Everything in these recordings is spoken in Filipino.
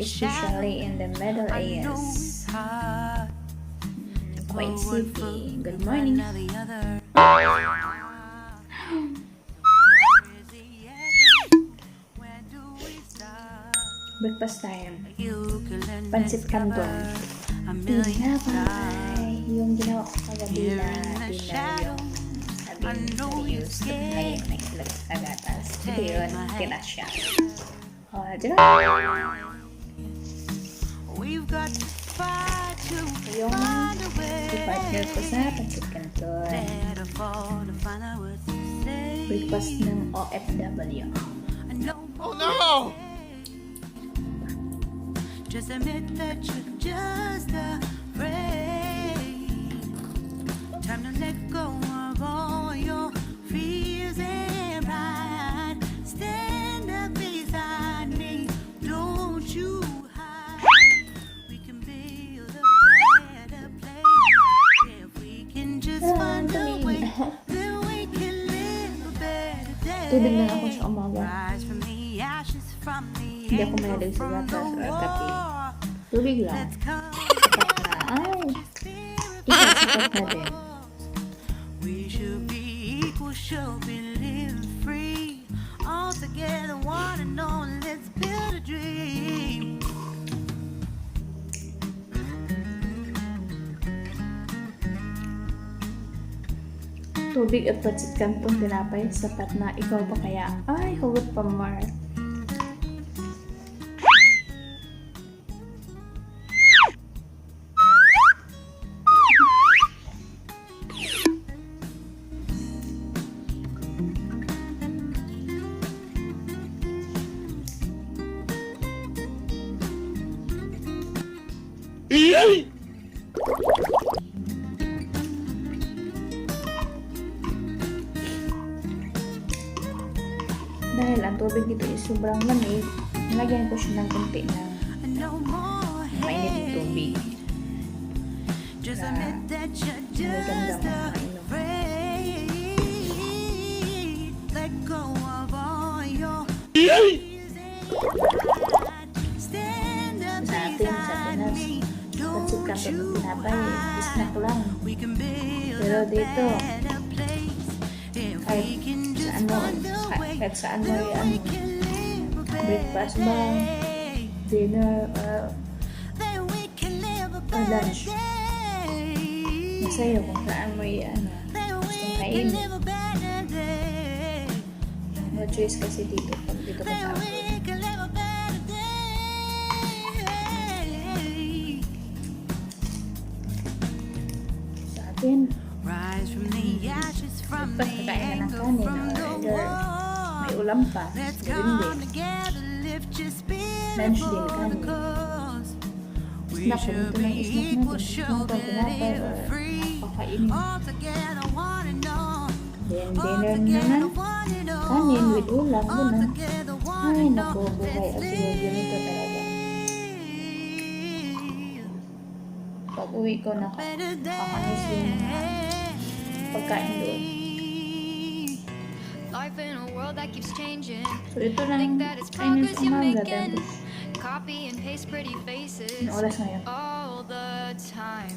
especially in the Middle Ages. Quite sleepy. Good morning. Breakfast time. Pansit canton. Tinapay. Yung ginawa ko kagabi na dinner yung sabi used ngayon na ilag sa gatas. Ito yun, tinasya. Diyan. Yung partner ko sa pansit canton. Breakfast ng OFW. Oh no! Just admit that you're just afraid. Time to let go of all your fears and pride. Stand up beside me, don't you hide. We can build a better place if we can just find a way. Then we can live a better day. Tubig na ako sa umaga. Rise from the ashes, from the Hindi ako mahilig sa gatas or kape. Tubig lang. Sapat na. Ay! Ikaw, sapat na din. We should be equal, should be living free. All together, one and all, let's build a dream. Tubig at pansit canton tinapay. Sapat na. Ikaw pa kaya? Ay, hugot pa more. Dahil ang tubig dito is sobrang lamig, nilagyan ko siya ng konti ng mainit na tubig. Na nagandang mainom. Let go of all your stand up Sa atin, sa Pinas, pansit canton ng tinapay, snack lang. Pero dito, kahit saan mo yan, breakfast ba, dinner, or lunch. Masaya kung saan mo yan, gustong kainin. No choice kasi dito, pag dito ka sa akin. Sa atin, pagkakain ka ng kanin, or either may ulam pa, gawin din. Lunch din kanin. Snack, pumunta ng snack natin. Snack pang tinapay or pakainin. Then dinner naman, kanin with ulam, gano'n. Ay, naku, buhay at ganito talaga. Pag uwi ko, nakakamiss yung mga pagkain doon. So ito lang kainin sa umaga dahil Copy and paste pretty faces ano oras ngayon? all the time.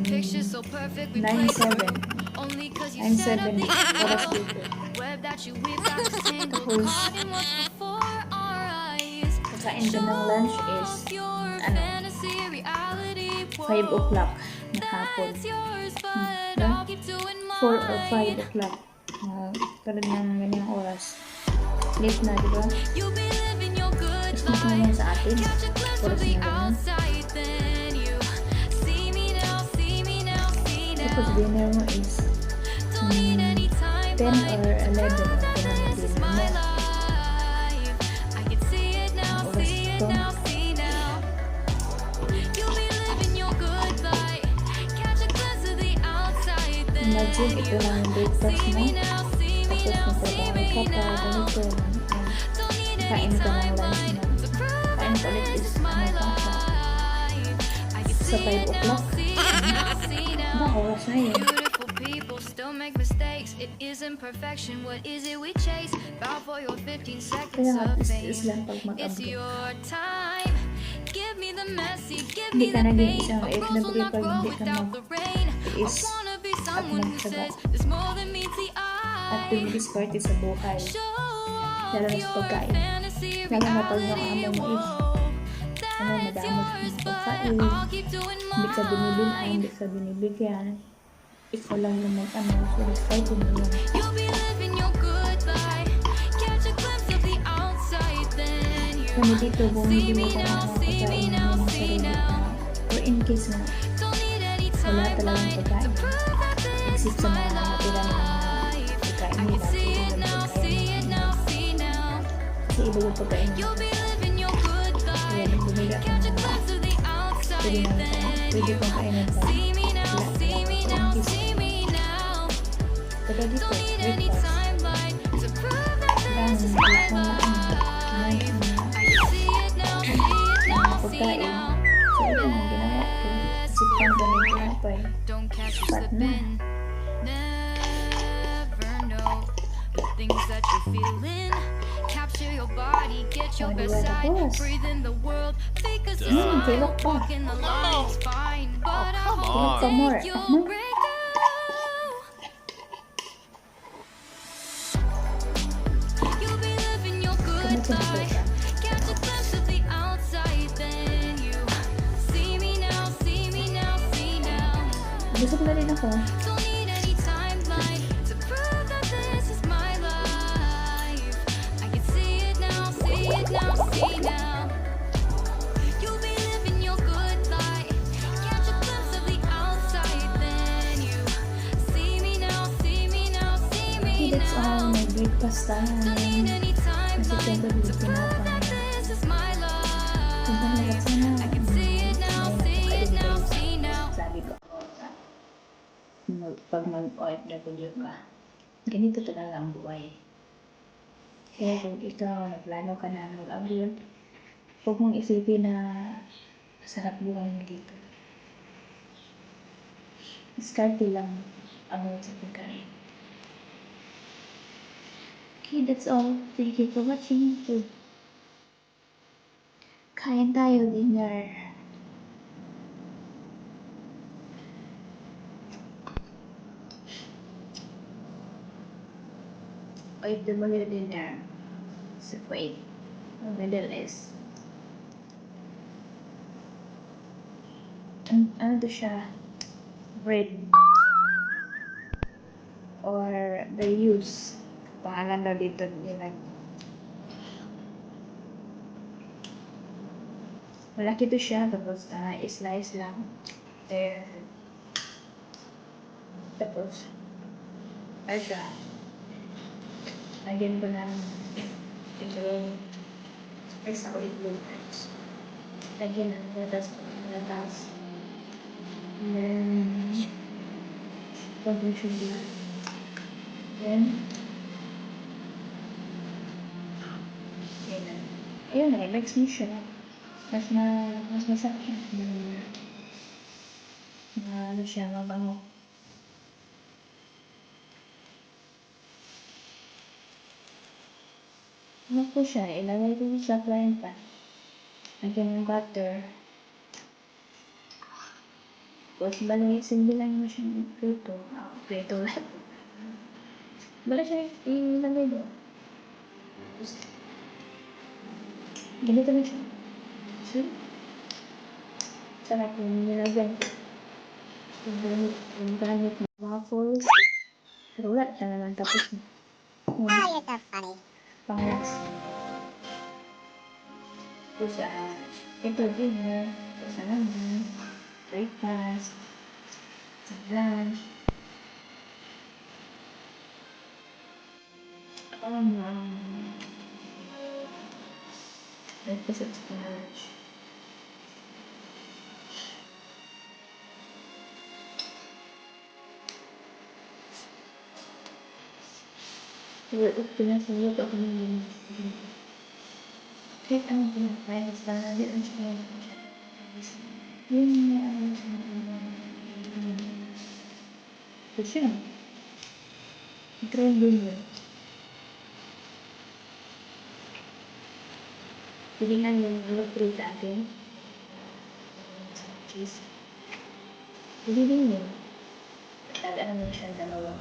Pictures so perfect we 9-7 only cause you set up 9-7 the oras dito. web that you weave out the tangle Tapos caught in what's before our eyes. kakain ko ng lunch is Your ano, fantasy reality 5 o'clock na hapon. it's yours but Yeah? I'll keep doing 4 or mine. 5 o'clock. Tulad ng ganyang oras. Late na, di ba? You be living your good Mas mas naman life. sa atin. Catch a glimpse of Oras the na ganun. outside, then you see me now, see me now, see Tapos now. dinner mo is Don't need any time, 10 or 11 or this is my life. I can see it now, Oras see it ito. now, see now. You'll be living your good life. Catch a glimpse of the outside, then Imagine ito lang yung breakfast see mo. me now, see me Tapos now, see magtrabaho me ka pa, now. ganito. Don't need Kain any ka ng time, lunch mo. to prove Kain ka ulit this is is my ano pa siya. life. I can Sa see 5 it now, o'clock. see it now, see now. Ba, oras na yun. Beautiful people still make mistakes. It isn't perfection. What is it we chase? Bow for your 15 seconds Kaya nga, of is fame. lang pag It's mag-upload. your time. messy, give Hindi me ka the naging pain. isang A rose OFW will not pag grow hindi ka without the rain. I mag-tiis wanna be at someone who magtyaga says there's more than meets the at eye. dumidiskarte sa buhay. Show Lalo off na sa your pagkain. fantasy Lalo na pag reality. nakaamay mo is Whoa, that's madamot yours, sa but pagkain. I'll keep doing Hindi ka binibilhan, mine. hindi ka binibigyan. Ikaw lang yung so diskarte mo yun. You'll be living your good life. Catch a glimpse of the outside, then you Kami dito, see bumibili me ka ng now, mga see me pagkain now, namin ng see sarili now. ka. Or in case na Don't need any wala talagang timeline to pagkain. prove that this Exist is sa my mga natira ng mga life. pagkain I nila. can see it now, see it now, see now. Kasi iba yung pagkain nila. You'll be living your good Kaya life. nung bumili ako Catch a ng glimpse of the pwede outside, na then pwede you kong kainan sa see me now, lahat see me or in now, case see me now. taga dito, Don't need any breakfast. timeline to prove that Lang, this is wala my kang life. I can see it now, see it now, see pagkain. now. So ito ang ginawa ko. Sipan ko ng tinapay. Don't catch you But slipping. Never know the things that you're feeling. Capture your body, get your Oh, best diba, side. tapos? Breathe in the world, because it's Tulog fine. pa. Walking the line is fine, but I come hope on. Tulog pa more. that you'll break through. You'll be living your good Kumusta na life. siya? Catch a glimpse of the outside, then you see me now, see me now, see now. Busog na rin ako. Don't need any timeline to prove that this is my life. I can see it now, see it now, see now. You'll be living your good life. Catch a glimpse of the outside, then you see me now, see me now, see Okay, me that's all. now. May breakfast tayo. Don't need any timeline siyempre, to prove tinapay. that this is my Tingnan life. lahat sana. I can see it now, see it now, see now. Sabi ko, pag mag-OFW ka, ganito talaga ang buhay. Kaya kung ikaw, nagplano ka na mag-abroad, huwag mong isipin na masarap buhay mo dito. Diskarte lang ang sa pagkain. Okay, that's all. Thank you for watching. Kain tayo, dinner. OFW dinner sa Kuwait, Middle East. Ano to siya? Bread. Or the use. Pangalan daw dito nila. Malaki to siya, tapos slice lang. There. Tapos, ay siya. Lagyan ko ng itlog. First ako itlog. Lagyan ng patatas. And then, pag-mission lang. Then, ayun na, next mission. Mas masarap siya. Ano siya, mabango. Ano po siya, ilagay ko sa frying pan. Lagyan ng butter. Tapos balanisin lang mo siya ng prito. Prito lang. Bala siya ilagay doon. Tapos, ganito na siya. So, sarap yung nilagay. Yung gamit ng waffles. Pero wala siya naman tapos na. Oh, you're so funny. Pangas. Tapos, ito dinner. Tapos naman, breakfast. Lunch. Breakfast at lunch. Pinasagot ako ng kahit anong pinakain sa hindi lang siya yun na ito siya try din yun tinignan yung fruit natin is reading yun. Tandaan mo siya dalawa.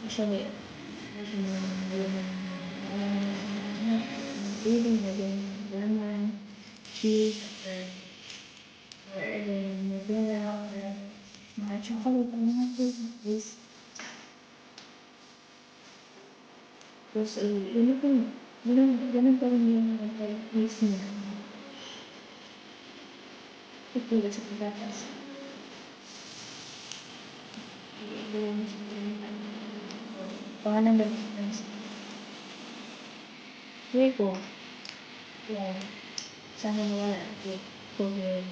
Usually, reading na din naman, cheese, or Nutella, or mga chocolate, mga cookies. Tapos, ganun pa rin yung taste niya. Tutulad sa pagkakas. Pangalan lang yung friends. Hindi ko. Yan. Sana nawala. COVID.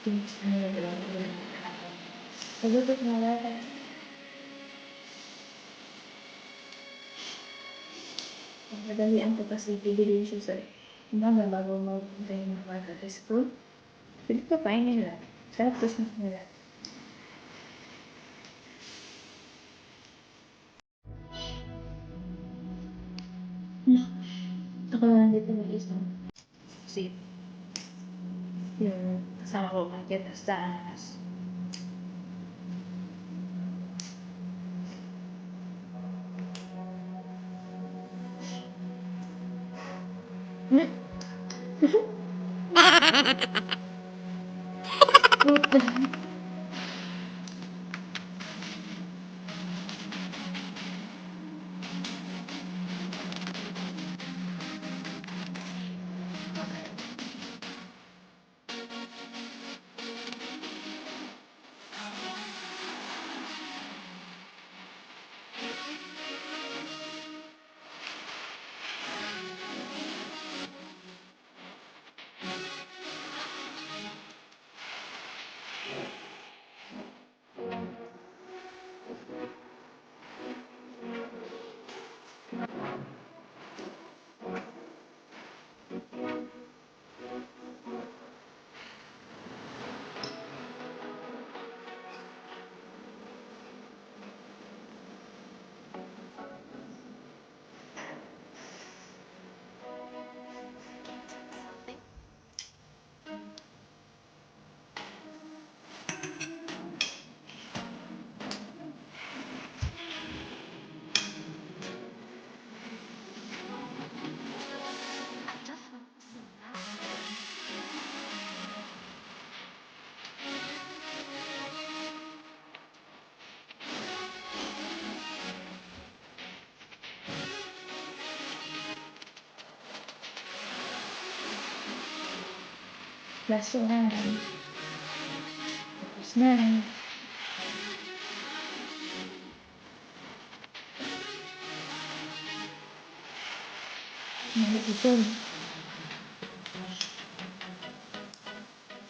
Things na lang. Pagdatot na lahat. Madalian ko kasi bibili siya sa umaga bago mag-punta yung mga bata sa school. Pwede pa kainin nila. Sarap to snack nila. Ako lang dito mag-isa. Kasi yung kasama ko makikita sa anas. Plus 1. Tapos 9. Nag-ipon.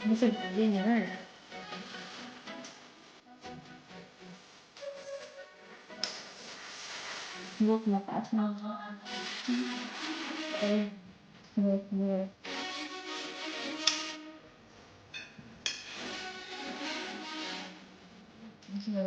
Busog na din yan. Buhok na taas na ako. Okay. Buhok. So,